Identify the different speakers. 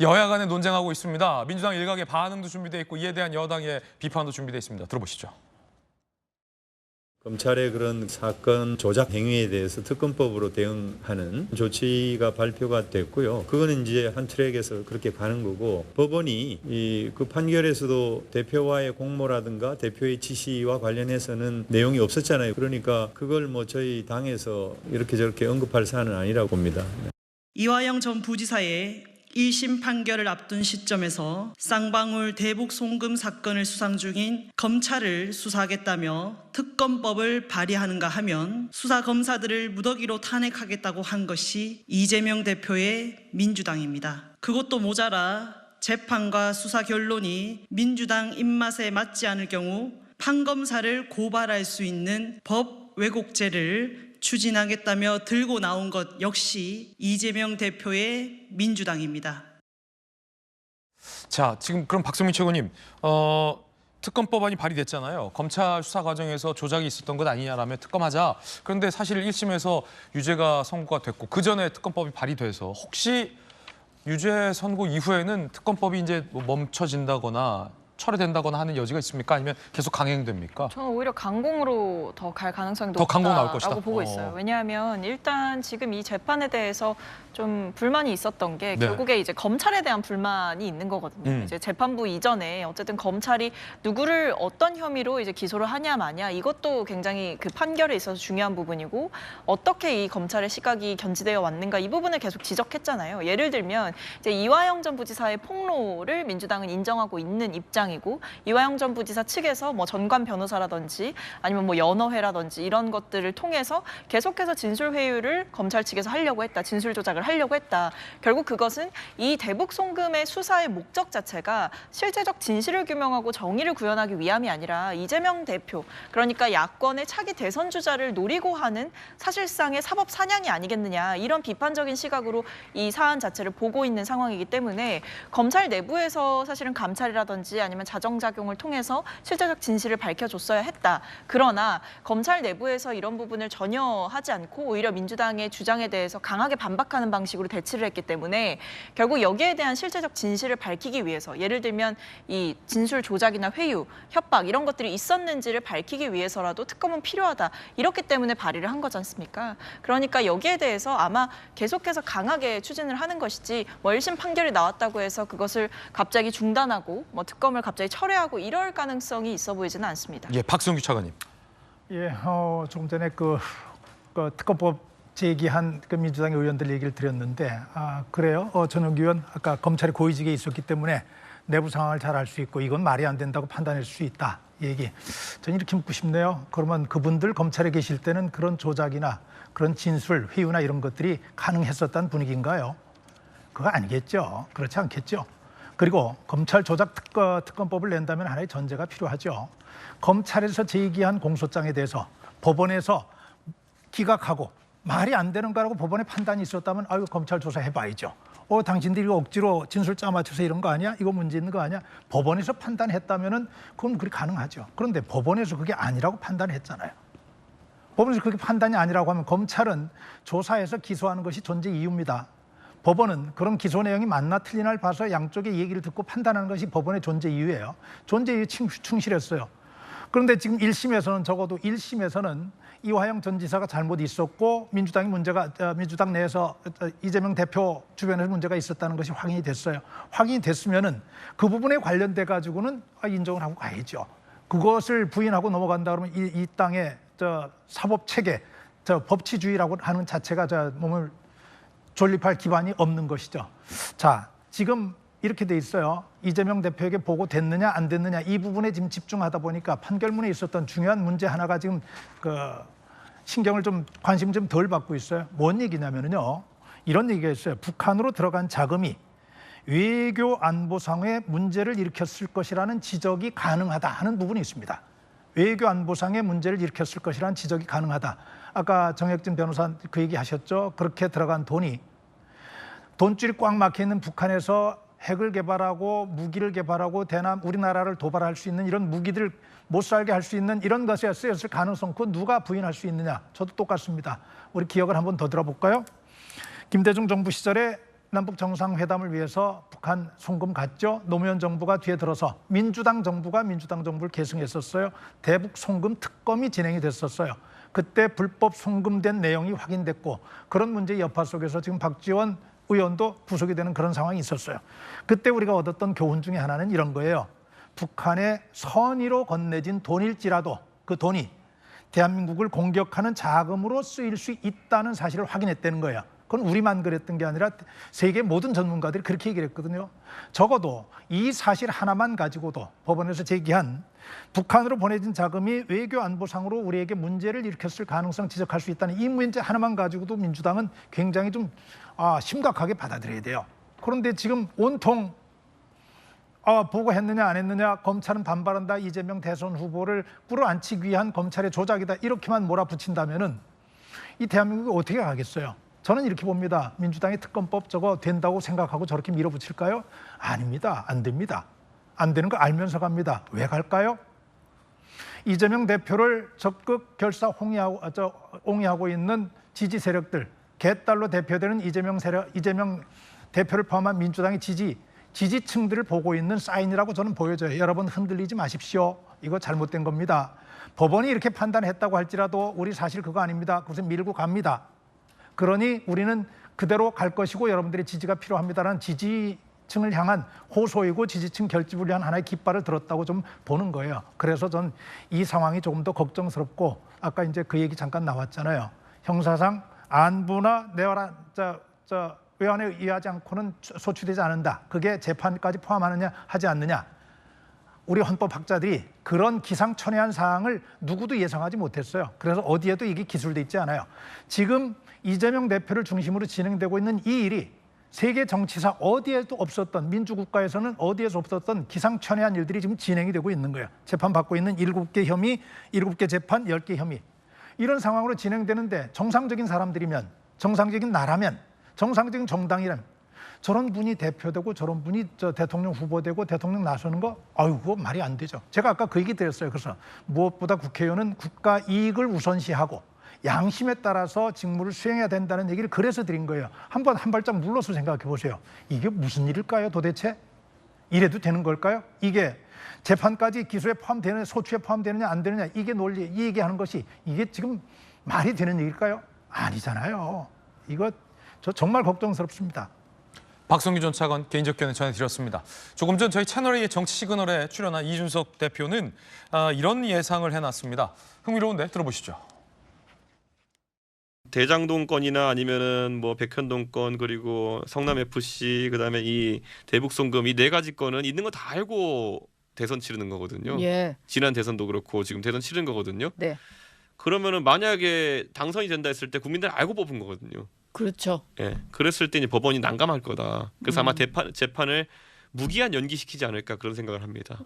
Speaker 1: 여야 간에 논쟁하고 있습니다. 민주당 일각의 반응도 준비되어 있고 이에 대한 여당의 비판도 준비되어 있습니다. 들어보시죠.
Speaker 2: 검찰의 그런 사건 조작 행위에 대해서 특검법으로 대응하는 조치가 발표가 됐고요. 그거는 이제 한 트랙에서 그렇게 가는 거고, 법원이 그 판결에서도 대표와의 공모라든가 대표의 지시와 관련해서는 내용이 없었잖아요. 그러니까 그걸 뭐 저희 당에서 이렇게 저렇게 언급할 사안은 아니라고 봅니다.
Speaker 3: 이화영 전 부지사의 1심 판결을 앞둔 시점에서 쌍방울 대북 송금 사건을 수상 중인 검찰을 수사하겠다며 특검법을 발의하는가 하면 수사 검사들을 무더기로 탄핵하겠다고 한 것이 이재명 대표의 민주당입니다. 그것도 모자라 재판과 수사 결론이 민주당 입맛에 맞지 않을 경우 판검사를 고발할 수 있는 법 왜곡죄를 추진하겠다며 들고 나온 것 역시 이재명 대표의 민주당입니다.
Speaker 1: 자, 지금 그럼 박성민 최고님, 특검법안이 발의됐잖아요. 검찰 수사 과정에서 조작이 있었던 것 아니냐라며 특검하자. 그런데 사실 1심에서 유죄가 선고가 됐고 그 전에 특검법이 발의돼서 혹시 유죄 선고 이후에는 특검법이 이제 멈춰진다거나 철회된다거나 하는 여지가 있습니까? 아니면 계속 강행됩니까?
Speaker 4: 저는 오히려 강공으로 더 갈 가능성이
Speaker 1: 더 강공 나올 것이다.
Speaker 4: 높다라고 보고 있어요. 왜냐하면 일단 지금 이 재판에 대해서 좀 불만이 있었던 게
Speaker 1: 네.
Speaker 4: 결국에 이제 검찰에 대한 불만이 있는 거거든요. 이제 재판부 이전에 어쨌든 검찰이 누구를 어떤 혐의로 이제 기소를 하냐 마냐 이것도 굉장히 그 판결에 있어서 중요한 부분이고 어떻게 이 검찰의 시각이 견지되어 왔는가 이 부분을 계속 지적했잖아요. 예를 들면 이제 이화영 전 부지사의 폭로를 민주당은 인정하고 있는 입장이고 이화영 전 부지사 측에서 뭐 전관 변호사라든지 아니면 뭐 연어회라든지 이런 것들을 통해서 계속해서 진술 회유를 검찰 측에서 하려고 했다. 진술 조작을 하려고 했다. 결국 그것은 이 대북 송금의 수사의 목적 자체가 실제적 진실을 규명하고 정의를 구현하기 위함이 아니라 이재명 대표, 그러니까 야권의 차기 대선 주자를 노리고 하는 사실상의 사법 사냥이 아니겠느냐 이런 비판적인 시각으로 이 사안 자체를 보고 있는 상황이기 때문에 검찰 내부에서 사실은 감찰이라든지 아니면 자정작용을 통해서 실제적 진실을 밝혀줬어야 했다. 그러나 검찰 내부에서 이런 부분을 전혀 하지 않고 오히려 민주당의 주장에 대해서 강하게 반박하는 방식으로 대치를 했기 때문에 결국 여기에 대한 실제적 진실을 밝히기 위해서 예를 들면 이 진술 조작이나 회유, 협박 이런 것들이 있었는지를 밝히기 위해서라도 특검은 필요하다. 이렇기 때문에 발의를 한 거지 않습니까? 그러니까 여기에 대해서 아마 계속해서 강하게 추진을 하는 것이지 뭐 1심 판결이 나왔다고 해서 그것을 갑자기 중단하고 뭐 특검을 갑자기 철회하고 이럴 가능성이 있어 보이지는 않습니다.
Speaker 1: 예, 박성규 차관님.
Speaker 5: 예, 조금 전에 그 특검법 제기한 그 민주당의 의원들 얘기를 드렸는데, 그래요. 전용기 의원 아까 검찰이 고위직에 있었기 때문에 내부 상황을 잘 알 수 있고 이건 말이 안 된다고 판단할 수 있다. 얘기. 저는 이렇게 묻고 싶네요. 그러면 그분들 검찰에 계실 때는 그런 조작이나 그런 진술, 회유나 이런 것들이 가능했었다는 분위기인가요? 그거 아니겠죠. 그렇지 않겠죠. 그리고 검찰 조작 특검법을 낸다면 하나의 전제가 필요하죠. 검찰에서 제기한 공소장에 대해서 법원에서 기각하고 말이 안 되는 거라고 법원의 판단이 있었다면 아유 검찰 조사해봐야죠. 당신들이 이거 억지로 진술 짜맞춰서 이런 거 아니야? 이거 문제 있는 거 아니야? 법원에서 판단했다면은 그건 그리 가능하죠. 그런데 법원에서 그게 아니라고 판단했잖아요. 법원에서 그게 판단이 아니라고 하면 검찰은 조사해서 기소하는 것이 존재 이유입니다. 법원은 그런 기소 내용이 맞나 틀리나를 봐서 양쪽의 얘기를 듣고 판단하는 것이 법원의 존재 이유예요. 존재 이유에 충실했어요. 그런데 지금 1심에서는 적어도 1심에서는 이화영 전 지사가 잘못 있었고 민주당 내에서 이재명 대표 주변에서 문제가 있었다는 것이 확인이 됐어요. 확인이 됐으면은 그 부분에 관련돼 가지고는 인정을 하고 가야죠. 그것을 부인하고 넘어간다 그러면 이 땅의 사법 체계, 법치주의라고 하는 자체가 몸을 존립할 기반이 없는 것이죠. 자, 지금 이렇게 돼 있어요. 이재명 대표에게 보고됐느냐 안 됐느냐 이 부분에 지금 집중하다 보니까 판결문에 있었던 중요한 문제 하나가 지금 신경을 좀 관심 좀 덜 받고 있어요. 뭔 얘기냐면요. 이런 얘기가 있어요. 북한으로 들어간 자금이 외교 안보상의 문제를 일으켰을 것이라는 지적이 가능하다 하는 부분이 있습니다. 외교 안보상의 문제를 일으켰을 것이라는 지적이 가능하다. 아까 정혁진 변호사 그 얘기 하셨죠. 그렇게 들어간 돈이 돈줄이 꽉 막혀 있는 북한에서 핵을 개발하고 무기를 개발하고 우리나라를 도발할 수 있는 이런 무기들 못 살게 할 수 있는 이런 것에 쓰였을 가능성, 그건 누가 부인할 수 있느냐. 저도 똑같습니다. 우리 기억을 한번 더 들어볼까요? 김대중 정부 시절에 남북 정상회담을 위해서 북한 송금 갔죠. 노무현 정부가 뒤에 들어서 민주당 정부를 계승했었어요. 대북 송금 특검이 진행이 됐었어요. 그때 불법 송금된 내용이 확인됐고 그런 문제의 여파 속에서 지금 박지원 의원도 구속이 되는 그런 상황이 있었어요. 그때 우리가 얻었던 교훈 중에 하나는 이런 거예요. 북한에 선의로 건네진 돈일지라도 그 돈이 대한민국을 공격하는 자금으로 쓰일 수 있다는 사실을 확인했다는 거예요. 그건 우리만 그랬던 게 아니라 세계 모든 전문가들이 그렇게 얘기를 했거든요. 적어도 이 사실 하나만 가지고도 법원에서 제기한 북한으로 보내진 자금이 외교 안보상으로 우리에게 문제를 일으켰을 가능성 지적할 수 있다는 이 문제 하나만 가지고도 민주당은 굉장히 좀 심각하게 받아들여야 돼요. 그런데 지금 온통 보고했느냐 안 했느냐, 검찰은 반발한다, 이재명 대선 후보를 끌어안치기 위한 검찰의 조작이다, 이렇게만 몰아붙인다면은 이 대한민국이 어떻게 가겠어요? 저는 이렇게 봅니다. 민주당의 특검법 저거 된다고 생각하고 저렇게 밀어붙일까요? 아닙니다. 안 됩니다. 안 되는 거 알면서 갑니다. 왜 갈까요? 이재명 대표를 적극 결사 옹이하고 있는 지지 세력들, 개딸로 대표되는 이재명 대표를 포함한 민주당의 지지층들을 보고 있는 사인이라고 저는 보여져요. 여러분 흔들리지 마십시오. 이거 잘못된 겁니다. 법원이 이렇게 판단했다고 할지라도 우리 사실 그거 아닙니다. 그것을 밀고 갑니다. 그러니 우리는 그대로 갈 것이고 여러분들의 지지가 필요합니다라는 지지층을 향한 호소이고 지지층 결집을 위한 하나의 깃발을 들었다고 좀 보는 거예요. 그래서 전 이 상황이 조금 더 걱정스럽고 아까 이제 그 얘기 잠깐 나왔잖아요. 형사상 안부나 외환에 의하지 않고는 소추되지 않는다. 그게 재판까지 포함하느냐 하지 않느냐. 우리 헌법학자들이 그런 기상천외한 사항을 누구도 예상하지 못했어요. 그래서 어디에도 이게 기술돼 있지 않아요. 지금 이재명 대표를 중심으로 진행되고 있는 이 일이 세계 정치사 어디에도 없었던, 민주국가에서는 어디에서 없었던 기상천외한 일들이 지금 진행이 되고 있는 거예요. 재판받고 있는 7개 혐의, 7개 재판, 10개 혐의. 이런 상황으로 진행되는데 정상적인 사람들이면, 정상적인 나라면, 정상적인 정당이라면 저런 분이 대표되고 저런 분이 대통령 후보되고 대통령 나서는 거, 그거 말이 안 되죠. 제가 아까 그 얘기 드렸어요. 그래서 무엇보다 국회의원은 국가 이익을 우선시하고 양심에 따라서 직무를 수행해야 된다는 얘기를 그래서 드린 거예요. 한 발짝 물러서 생각해 보세요. 이게 무슨 일일까요, 도대체? 이래도 되는 걸까요? 이게 재판까지 기소에 포함되는, 소추에 포함되느냐 안 되느냐, 이게 논리, 이 얘기하는 것이 이게 지금 말이 되는 얘기일까요? 아니잖아요. 이거 저 정말 걱정스럽습니다.
Speaker 1: 박성규 전 차관 개인적 견해 전해드렸습니다. 조금 전 저희 채널A 정치 시그널에 출연한 이준석 대표는 이런 예상을 해놨습니다. 흥미로운데 들어보시죠.
Speaker 6: 대장동 건이나 아니면은 뭐 백현동 건, 그리고 성남 FC, 그다음에 이 대북 송금, 이 네 가지 건은 있는 거 다 알고 대선 치르는 거거든요.
Speaker 7: 예.
Speaker 6: 지난 대선도 그렇고 지금 대선 치르는 거거든요.
Speaker 7: 네.
Speaker 6: 그러면은 만약에 당선이 된다 했을 때 국민들 알고 뽑은 거거든요.
Speaker 7: 그렇죠.
Speaker 6: 예. 그랬을 때 이제 법원이 난감할 거다. 그래서 아마 재판을 무기한 연기시키지 않을까 그런 생각을 합니다.